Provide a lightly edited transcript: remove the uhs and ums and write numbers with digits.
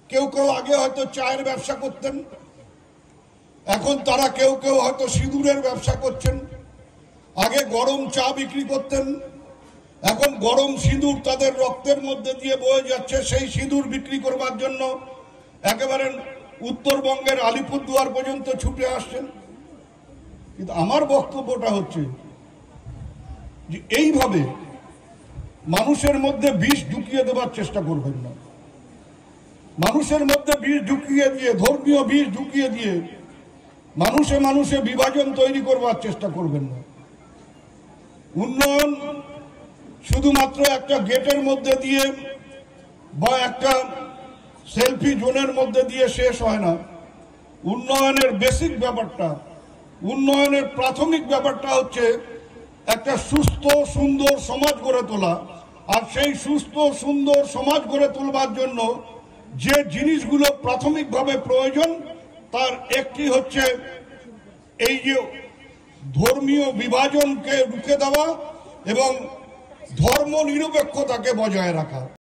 কেউ কেউ আগে হয়তো চায়ের ব্যবসা করতেন, এখন তারা কেউ কেউ হয়তো সিঁদুরের ব্যবসা করছেন। আগে গরম চা বিক্রি করতেন, এখন গরম সিঁদুর তাদের রক্তের মধ্যে দিয়ে বয়ে যাচ্ছে। সেই সিঁদুর বিক্রি করবার জন্য একেবারে উত্তরবঙ্গের আলিপুরদুয়ার পর্যন্ত ছুটে আসছেন। কিন্তু আমার বক্তব্যটা হচ্ছে যে এইভাবে মানুষের মধ্যে বিষ ঢুকিয়ে দেবার চেষ্টা করবেন না। মানুষের মধ্যে বিষ ঢুকিয়ে দিয়ে, ধর্মীয় বিষ ঢুকিয়ে দিয়ে মানুষে মানুষে বিভাজন তৈরি করবার চেষ্টা করবেন না। উন্নয়ন শুধুমাত্র একটা গেটের মধ্যে দিয়ে বা একটা সেলফি জোনের মধ্যে দিয়ে শেষ হয় না। উন্নয়নের বেসিক ব্যাপারটা, উন্নয়নের প্রাথমিক ব্যাপারটা হচ্ছে একটা সুস্থ সুন্দর সমাজ গড়ে তোলা। আর সেই সুস্থ সুন্দর সমাজ গড়ে তোলবার জন্য যে জিনিসগুলো প্রাথমিকভাবে প্রয়োজন তার একটি হচ্ছে এই যে ধর্মীয় বিভাজনকে রুখে দেওয়া এবং ধর্ম নিরপেক্ষতাকে বজায় রাখা।